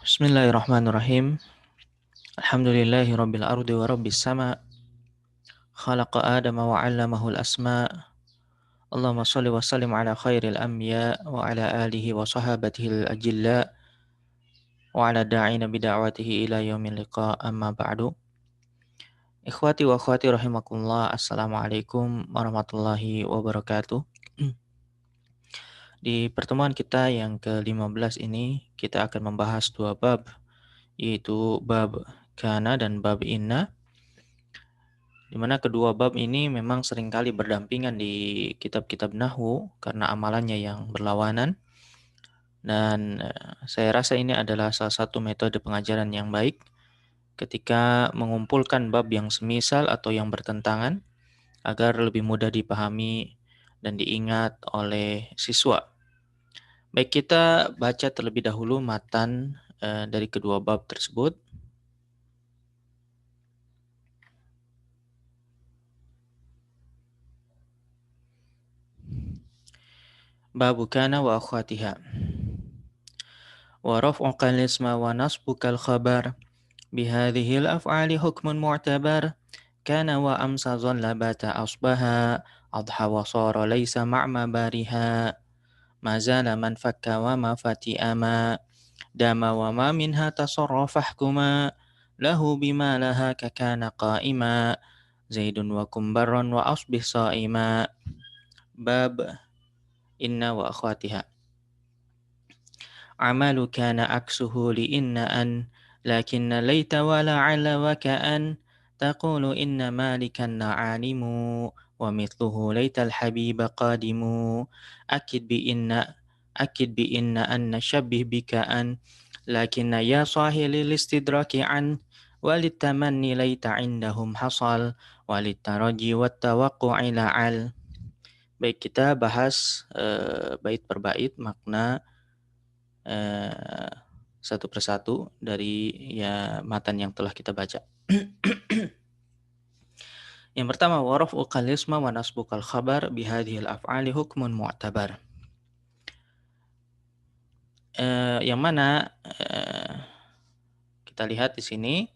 Bismillahirrahmanirrahim. Alhamdulillahi rabbil ardi wa rabbis sama. Khalaqa adama wa 'allamahul asma. Allahumma shalli wa sallim ala khairil anbiya wa ala alihi wa sahabatihil ajilla wa ala da'ina bida'watihi ila yaumil liqa amma ba'du. Ikhwati wa akhwati rahimakumullah. Assalamualaikum warahmatullahi wabarakatuh. Di pertemuan kita yang ke-15 ini kita akan membahas dua bab, yaitu bab kana dan bab inna, di mana kedua bab ini memang seringkali berdampingan di kitab-kitab nahwu karena amalannya yang berlawanan, dan saya rasa ini adalah salah satu metode pengajaran yang baik ketika mengumpulkan bab yang semisal atau yang bertentangan agar lebih mudah dipahami dan diingat oleh siswa. Baik, kita baca terlebih dahulu matan dari kedua bab tersebut. Babu kana wa akhwatiha. Wa raf'uka al-isma wa nasbuka al-khabar. Bihadhil af'ali hukmun mu'tabar. Kana wa amsa dhalla bata asbaha. Adha wa sara laysa ma'ma bariha. Mazala man fakka wa ma fati'ama. Dama wa ma minha tasarrafahkuma. Lahu bima laha kakana qa'ima. Zaidun wa kumbaran wa asbih sa'ima. Bab inna wa akhwatiha. Amalu kana aksuhu li inna an. Lakinna layta wa la'alla wa ka'an. Taqulu inna malikan na'alimu. Wa mithluhu layta al-habiba qadimu. Akid bi inna an nashabbih bika an. Lakinna ya sahili listidraki an. Walitamanni layta indahum hasal. Walitaraji wattawaqqu'i la'al. Baik, kita bahas bait per bait makna satu persatu dari matan yang telah kita baca. Yang pertama, wa raf'uka al-isma wa nasbuka al-khabar bihadhil af'ali hukmun mu'tabar. Yang mana kita lihat di sini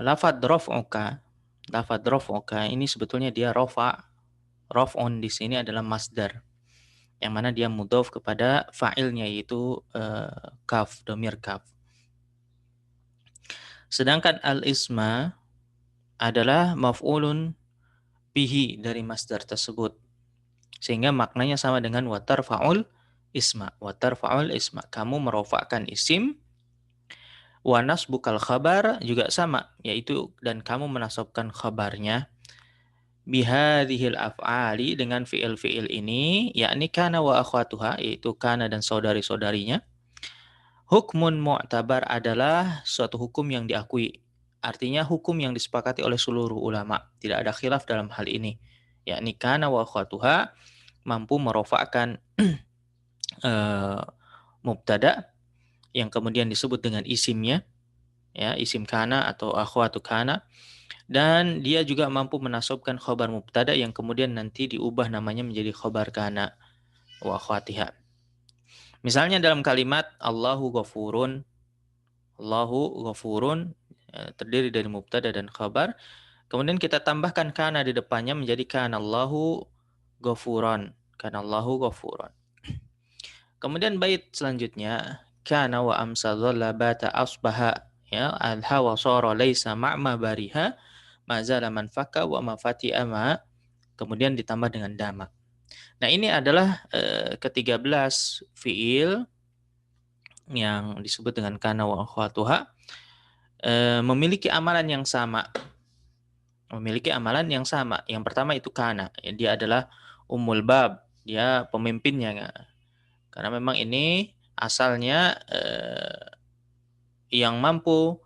lafadz raf'uka ini sebetulnya dia raf'un di sini adalah masdar, yang mana dia mudhof kepada fa'ilnya, yaitu kaf, dhamir kaf. Sedangkan al-isma adalah maf'ulun bihi dari masdar tersebut, sehingga maknanya sama dengan watarfa'ul isma. Kamu merofakkan isim. Wa nasbukal khabar juga sama, yaitu dan kamu menasabkan khabarnya. Bihadhil af'ali, dengan fi'il-fi'il ini, yakni kana wa akhwatuha, yaitu kana dan saudari-saudarinya. Hukmun mu'tabar adalah suatu hukum yang diakui. Artinya hukum yang disepakati oleh seluruh ulama. Tidak ada khilaf dalam hal ini. Yakni kana wa akhwatuha mampu merofakkan mubtada yang kemudian disebut dengan isimnya, ya, isim kana atau akhwatu kana, dan dia juga mampu menasabkan khabar mubtada yang kemudian nanti diubah namanya menjadi khabar kana wa akhwatiha. Misalnya dalam kalimat Allahu ghafurun terdiri dari mubtada dan khabar, kemudian kita tambahkan kana di depannya menjadi kana Allahu ghafuran. Kemudian bait selanjutnya, kana wa amsa dhalla bata asbaha, ya, alha wa sara laisa ma'ma bariha, mazala man fakka wa ma fati'ama, kemudian ditambah dengan dama. Nah, ini adalah ke-13 fiil yang disebut dengan kana wa akhwatuha, memiliki amalan yang sama. Yang pertama itu kana, dia adalah ummul bab, dia pemimpinnya. Karena memang ini asalnya yang mampu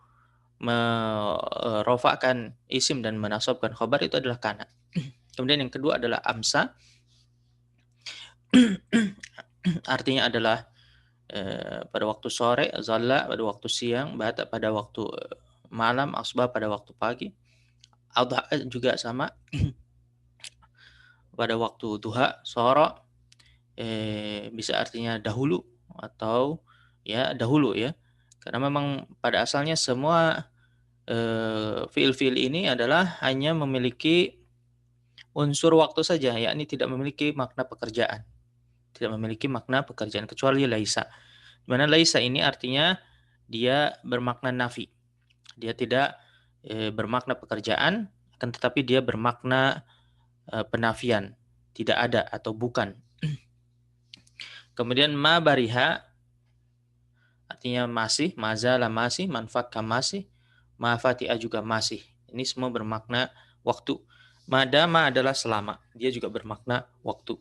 merofakkan isim dan menasabkan khabar itu adalah kana. Kemudian yang kedua adalah amsa. Artinya adalah pada waktu sore, zalla pada waktu siang, bata pada waktu malam, asbah pada waktu pagi. Adha juga sama pada waktu duha, soro bisa artinya dahulu atau ya dahulu ya. Karena memang pada asalnya semua fiil-fiil ini adalah hanya memiliki unsur waktu saja, yakni tidak memiliki makna pekerjaan. Tidak memiliki makna pekerjaan kecuali laisa. Di mana laisa ini artinya dia bermakna nafi. Dia tidak bermakna pekerjaan, akan tetapi dia bermakna penafian, tidak ada atau bukan. Kemudian ma bariha artinya masih, mazala masih, manfakka masih, ma fatiha juga masih. Ini semua bermakna waktu. Madama adalah selama, dia juga bermakna waktu.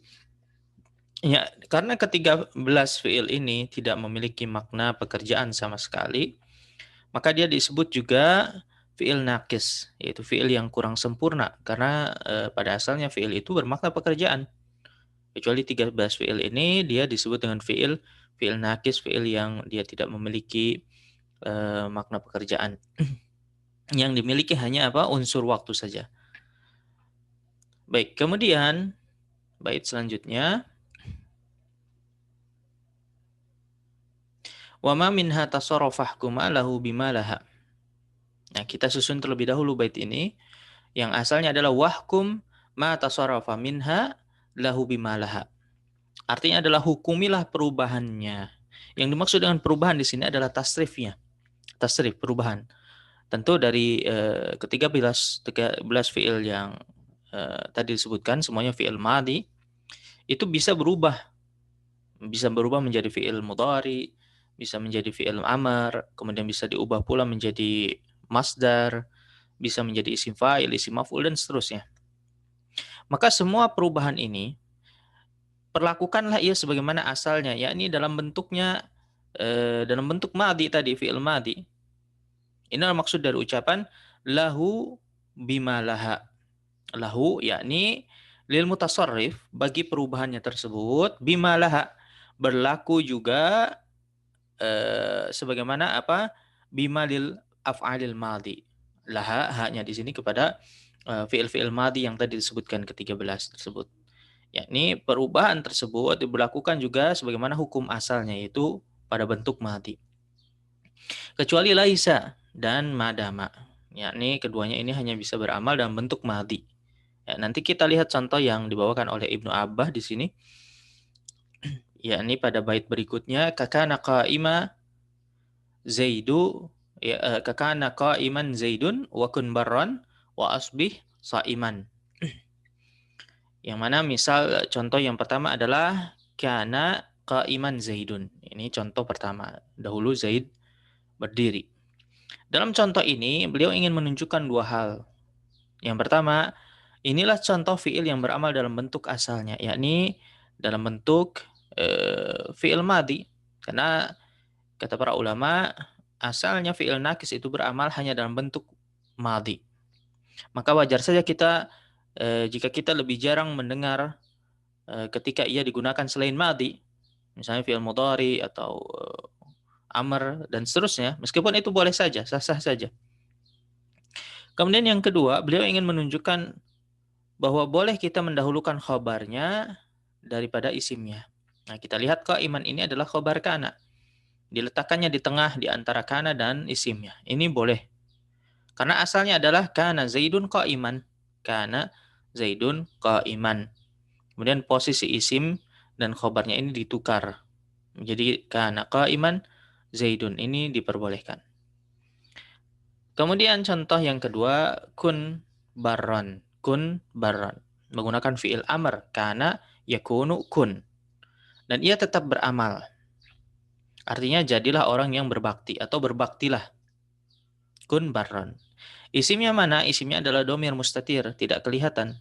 Ya, karena ke-13 fiil ini tidak memiliki makna pekerjaan sama sekali, maka dia disebut juga fiil nakis, yaitu fiil yang kurang sempurna karena pada asalnya fiil itu bermakna pekerjaan. Kecuali 13 fiil ini dia disebut dengan fiil nakis, fiil yang dia tidak memiliki makna pekerjaan. Yang dimiliki hanya apa? Unsur waktu saja. Baik, kemudian bait selanjutnya wa ma minha tasarrufahkuma lahu bima laha. Nah, kita susun terlebih dahulu bait ini yang asalnya adalah wahkum ma tasarrafa minha lahu bima laha. Artinya adalah hukumilah perubahannya. Yang dimaksud dengan perubahan di sini adalah tasrifnya. Tasrif, perubahan. Tentu dari ke-13 fiil yang tadi disebutkan semuanya fiil madhi itu bisa berubah menjadi fiil mudhari, bisa menjadi fiil amar, kemudian bisa diubah pula menjadi masdar, bisa menjadi isim fa'il, isim maf'ul dan seterusnya. Maka semua perubahan ini perlakukanlah ia sebagaimana asalnya, yakni dalam bentuknya dalam bentuk madhi tadi, fiil madhi. Ini adalah maksud dari ucapan lahu bima laha. Lahu yakni lil mutasarrif bagi perubahannya tersebut bima laha berlaku juga sebagaimana apa bima lil af'alil madhi. Laha haknya di sini kepada fiil-fiil madhi yang tadi disebutkan ke-13 tersebut. Yakni perubahan tersebut diberlakukan juga sebagaimana hukum asalnya yaitu pada bentuk madhi. Kecuali laisa dan madama. Yakni keduanya ini hanya bisa beramal dalam bentuk madhi. Ya, nanti kita lihat contoh yang dibawakan oleh Ibnu Abbah di sini. Yakni pada bait berikutnya kakana qaima Zaidu ya kakana qaiman Zaidun wa kun barran wa asbih saiman. Yang mana misal contoh yang pertama adalah kana qaiman Zaidun. Ini contoh pertama. Dahulu Zaid berdiri. Dalam contoh ini beliau ingin menunjukkan dua hal. Yang pertama, inilah contoh fiil yang beramal dalam bentuk asalnya, yakni dalam bentuk fiil madhi. Karena kata para ulama, asalnya fiil nakis itu beramal hanya dalam bentuk madhi. Maka wajar saja kita jika kita lebih jarang mendengar ketika ia digunakan selain madhi, misalnya fiil mudhari atau amr dan seterusnya, meskipun itu boleh saja, sah-sah saja. Kemudian yang kedua, beliau ingin menunjukkan bahwa boleh kita mendahulukan khobarnya daripada isimnya. Nah, kita lihat kok iman ini adalah khobar kana. Diletakkannya di tengah di antara kana dan isimnya. Ini boleh. Karena asalnya adalah kana Zaidun qa'iman. Kana Zaidun qa'iman. Kemudian posisi isim dan khobarnya ini ditukar. Jadi kana qa'iman Zaidun ini diperbolehkan. Kemudian contoh yang kedua kun barron. Kun barron. Menggunakan fiil amr. Kana yakunu kun. Dan ia tetap beramal. Artinya jadilah orang yang berbakti atau berbaktilah. Kun barron. Isimnya mana? Isimnya adalah domir mustatir, tidak kelihatan.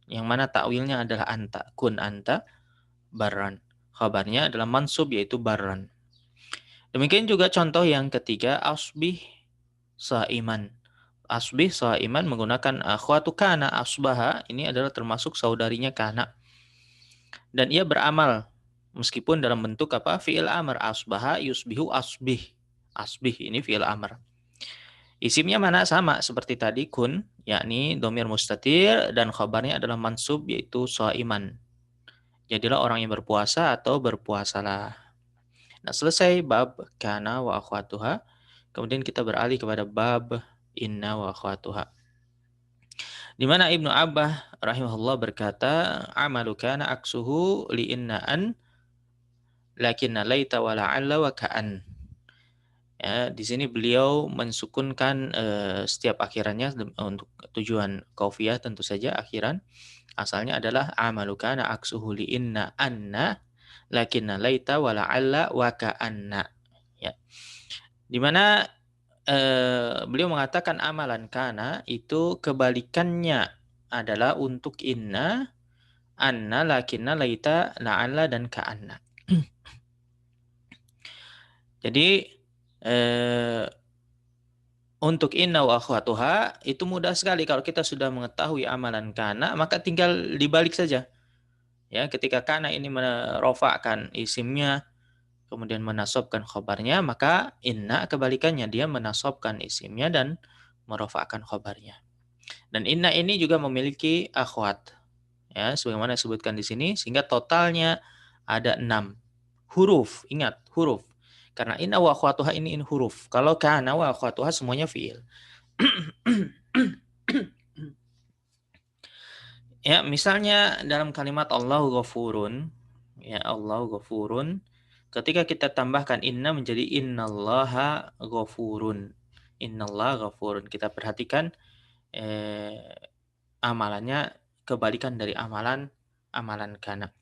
Yang mana takwilnya adalah anta. Kun anta barron. Khabarnya adalah mansub yaitu barron. Demikian juga contoh yang ketiga asbih saiman. Asbih saiman menggunakan akhwatu kana asbaha ini adalah termasuk saudarinya kana. Dan ia beramal meskipun dalam bentuk apa? Fi'il amr. Asbaha yusbihu asbih. Asbih ini fi'il amr. Isimnya mana? Sama seperti tadi kun, yakni domir mustatir dan khabarnya adalah mansub yaitu saiman. Jadilah orang yang berpuasa atau berpuasalah. Nah, selesai bab kana wa akhwatuha, kemudian kita beralih kepada bab inna wa akhwatuha. Di mana Ibnu Abbah rahimahullah berkata, amalu kana aksuhu li inna an lakinna laita wa la'alla wa ka'an. Ya, di sini beliau mensukunkan setiap akhirannya untuk tujuan kaufiyah tentu saja akhiran. Asalnya adalah amalu kana aksuhu li inna anna lakinna laita wa la'alla wa ka'anna. Ya. Di mana beliau mengatakan amalan kana itu kebalikannya adalah untuk inna, anna, lakinna, laita, la'alla, dan ka'anna. Jadi untuk inna wa akhwatuha itu mudah sekali kalau kita sudah mengetahui amalan kana, maka tinggal dibalik saja. Ya, ketika kana ini merofakkan isimnya, kemudian menasobkan khobarnya, maka inna kebalikannya, dia menasobkan isimnya dan merofakkan khobarnya. Dan inna ini juga memiliki akhwat, ya, sebagaimana disebutkan di sini, sehingga totalnya ada 6 huruf. Ingat, huruf. Karena inna wa akhwatuha ini huruf. Kalau kana wa akhwatuha semuanya fiil. Ya, misalnya dalam kalimat Allahu Ghafurun, ya Allahu Ghafurun, ketika kita tambahkan inna menjadi innallaha ghafurun. Innallaha ghafurun. Kita perhatikan amalannya kebalikan dari amalan kana.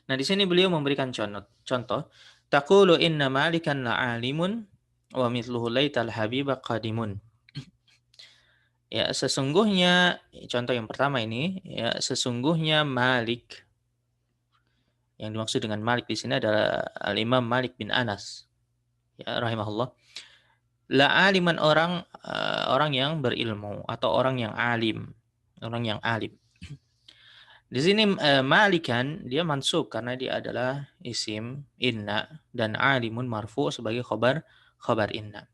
Nah, di sini beliau memberikan contoh. Taqulu inna malikan la'alimun wa mithluhu laital habiba qadimun. Ya, sesungguhnya contoh yang pertama ini, ya, sesungguhnya Malik. Yang dimaksud dengan Malik di sini adalah Al-Imam Malik bin Anas. Ya, rahimahullah. La'aliman orang yang berilmu atau orang yang alim, orang yang alim. Di sini malikan dia mansub karena dia adalah isim inna dan alimun marfu sebagai khabar inna.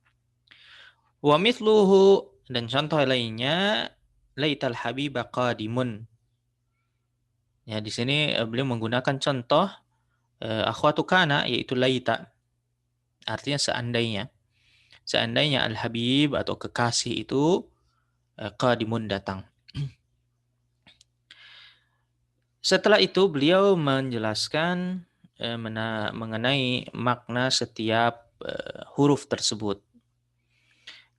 Wa mithluhu dan contoh lainnya laital habiba qadimun. Ya, di sini beliau menggunakan contoh akhwatu kana yaitu laita. Artinya seandainya al-habib atau kekasih itu qadimun datang. Setelah itu beliau menjelaskan mengenai makna setiap huruf tersebut.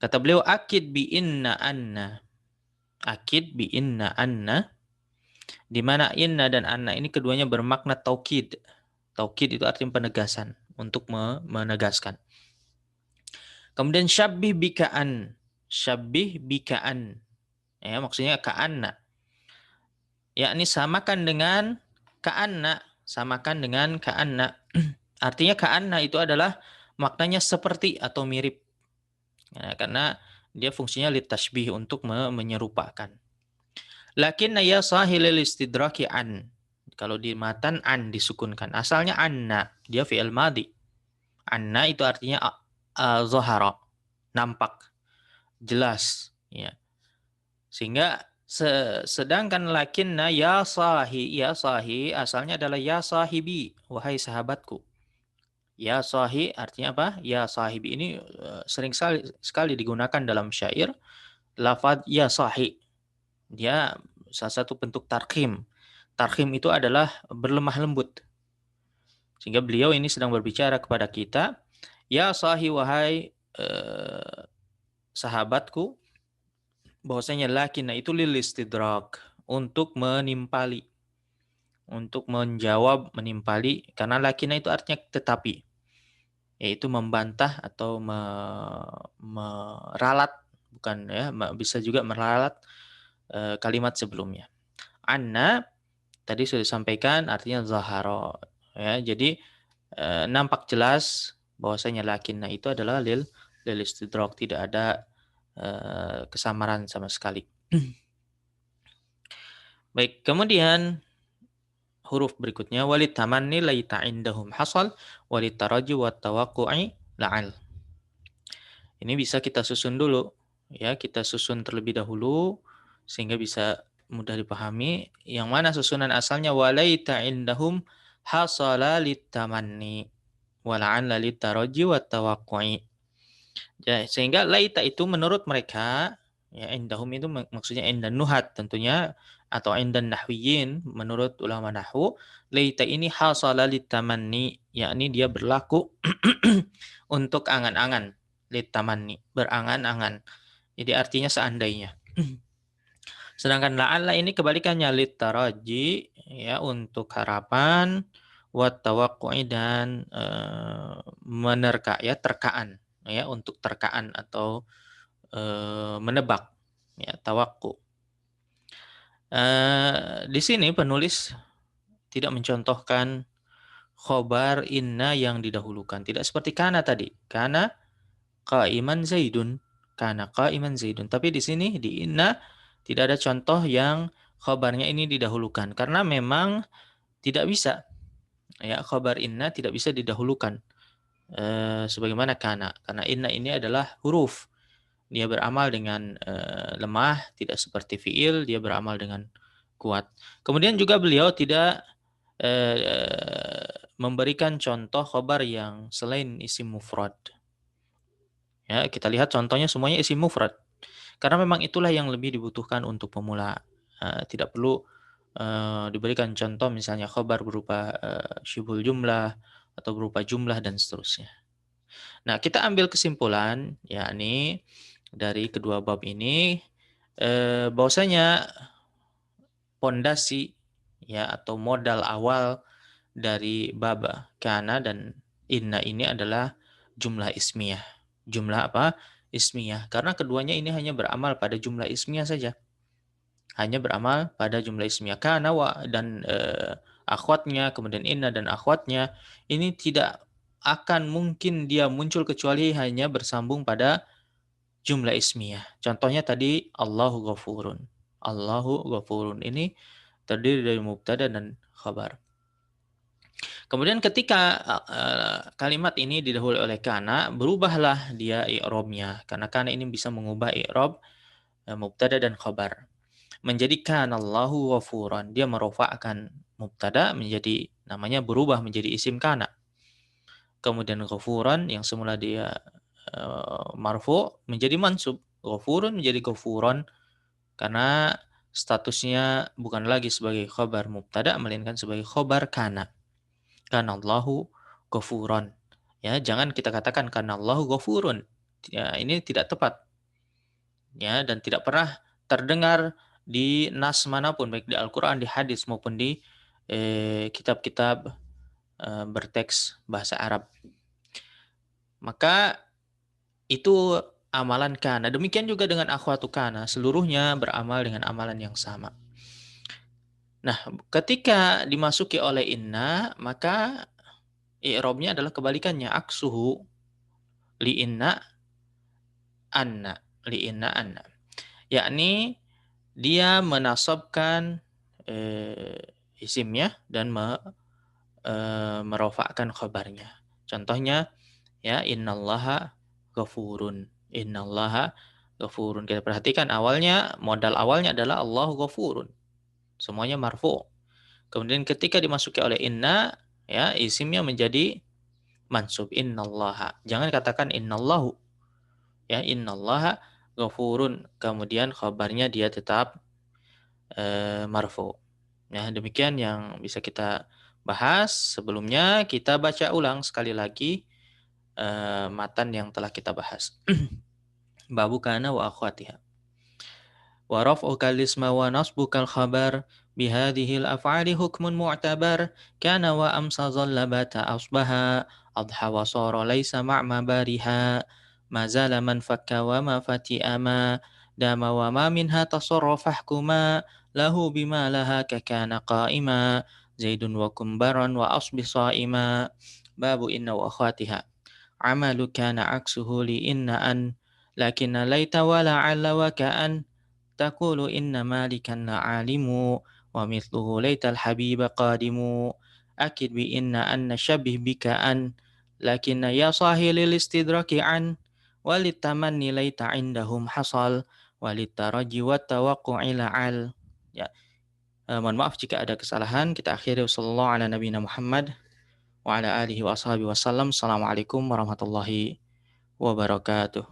Kata beliau akid bi inna anna. Akid bi inna anna, di mana inna dan anna ini keduanya bermakna taukid. Taukid itu artinya penegasan, untuk menegaskan. Kemudian syabbih bika'an. Syabbih bika'an. Ya, maksudnya ka'anna. Yakni samakan dengan ka'anna, samakan dengan ka'anna. Artinya ka'anna itu adalah maknanya seperti atau mirip. Ya, karena dia fungsinya litashbih, untuk menyerupakan. Lakin ya sahilil istidraki an. Kalau di matan an disukunkan. Asalnya anna, dia fi'il madhi. Anna itu artinya zahara, nampak, jelas, ya. Sehingga sedangkan lakinna ya sahi asalnya adalah ya sahibi, wahai sahabatku. Ya sahi artinya apa? Ya sahibi ini sering sekali digunakan dalam syair. Lafaz ya sahi, dia salah satu bentuk tarkhim. Tarkhim itu adalah berlemah lembut. Sehingga beliau ini sedang berbicara kepada kita, ya sahi, wahai sahabatku, bahwasanya lakinna itu lil istidrak, untuk menimpali, untuk menjawab, menimpali, karena lakinna itu artinya tetapi, yaitu membantah atau meralat, bukan ya, bisa juga meralat kalimat sebelumnya. Anna tadi sudah disampaikan artinya zahara, ya. Jadi nampak jelas bahwasanya lakinna itu adalah lil istidrak, tidak ada kesamaran sama sekali. Baik, kemudian huruf berikutnya walid tamanni laita indahum hasal walid taraji wat tawaqqu'i la'al. Ini bisa kita susun dulu, ya, kita susun terlebih dahulu sehingga bisa mudah dipahami. Yang mana susunan asalnya walaita indahum hasala litamanni wa la'alla litaraji wa tawaqqu'i. Ya, sehingga laita itu menurut mereka, ya indahum itu maksudnya indan nuhat tentunya, atau indan nahwiyin menurut ulama nahwu, laita ini hasala litamanni, yakni dia berlaku untuk angan-angan, litamanni, berangan-angan. Jadi artinya seandainya. Sedangkan la'alla ini kebalikannya, litaraji, ya untuk harapan, wat tawaqqu'i dan menerka, ya terkaan, ya untuk terkaan atau menebak, ya tawakku. Di sini penulis tidak mencontohkan khobar inna yang didahulukan, tidak seperti kana tadi. Kana qaiman zaidun, kana qaiman zaidun. Tapi di sini di inna tidak ada contoh yang khobarnya ini didahulukan karena memang tidak bisa, ya khobar inna tidak bisa didahulukan sebagaimana kana, karena inna ini adalah huruf. Dia beramal dengan lemah, tidak seperti fiil, dia beramal dengan kuat. Kemudian juga beliau tidak memberikan contoh khobar yang selain isim mufrad. Ya, kita lihat contohnya semuanya isim mufrad. Karena memang itulah yang lebih dibutuhkan untuk pemula. Tidak perlu diberikan contoh misalnya khobar berupa syibul jumlah atau berupa jumlah dan seterusnya. Nah, kita ambil kesimpulan, yakni dari kedua bab ini, bahwasanya pondasi, ya atau modal awal dari bab kana dan inna ini adalah jumlah ismiyah. Jumlah apa? Ismiyah. Karena keduanya ini hanya beramal pada jumlah ismiyah saja. Hanya beramal pada jumlah ismiyah. Kana dan akhwatnya, kemudian inna dan akhwatnya, ini tidak akan mungkin dia muncul kecuali hanya bersambung pada jumlah ismiyah. Contohnya tadi Allahu Ghafurun. Allahu Ghafurun ini terdiri dari mubtada dan khabar. Kemudian ketika kalimat ini didahului oleh kana, berubahlah dia i'rabnya. Karena kana ini bisa mengubah i'rab mubtada dan khabar. Menjadi kanallahu ghafuran. Dia merofakkan mubtada menjadi, namanya berubah menjadi isim kana. Kemudian ghafuran yang semula dia marfu menjadi mansub. Ghafurun menjadi ghafuran karena statusnya bukan lagi sebagai khabar mubtada melainkan sebagai khabar kana. Kanallahu ghafuran. Ya, jangan kita katakan kanallahu ghafurun. Ya, ini tidak tepat. Ya, dan tidak pernah terdengar di nas manapun, baik di Al-Qur'an, di hadis maupun di kitab-kitab berteks bahasa Arab. Maka itu amalan kana. Demikian juga dengan akhwatu kana, seluruhnya beramal dengan amalan yang sama. Nah, ketika dimasuki oleh inna, maka i'rabnya adalah kebalikannya, aksuhu li inna anna, li inna anna. Yakni dia menasabkan isimnya dan merofakkan khabarnya. Contohnya ya innallaha ghafurun. Innallaha ghafurun. Kita perhatikan awalnya, modal awalnya adalah Allahu ghafurun. Semuanya marfu. Kemudian ketika dimasuki oleh inna, ya isimnya menjadi mansub, innallaha. Jangan katakan innallahu. Ya innallaha ghafurun. Kemudian khabarnya dia tetap marfu. Ya, demikian yang bisa kita bahas. Sebelumnya kita baca ulang sekali lagi matan yang telah kita bahas. Babu kana wa akhwatiha. Wa raf'uka al-isma wa nasbuka al-khabar bihadhihi al-af'ali hukmun mu'tabar kana wa amsa dhalla bata asbaha adha wa sara laysa ma'ma bariha ma zala man fakka wa ma fati'a ma dama wa ma minha tasarrafa hukuma lahu bima laha ka kana qa'ima zaidun wa kumbaran wa asbi sa'ima. Babu inna wa akhwatiha. Amalu kana aksuhu li inna an lakinna laita wa la'alla wa ka'an taqulu inna malikan la'alimu wa mithluhu laital habiba qadimu akid bi inna anna syabih bika an lakinna ya sahilil istidraki an walitamanni laita indahum hasal walitaraji wa tawaqqu'i la'al. Ya, Mohon maaf jika ada kesalahan. Kita akhiri sallallahu ala nabiyina Muhammad wa ala alihi wa ashabihi wasallam. Assalamualaikum warahmatullahi wabarakatuh.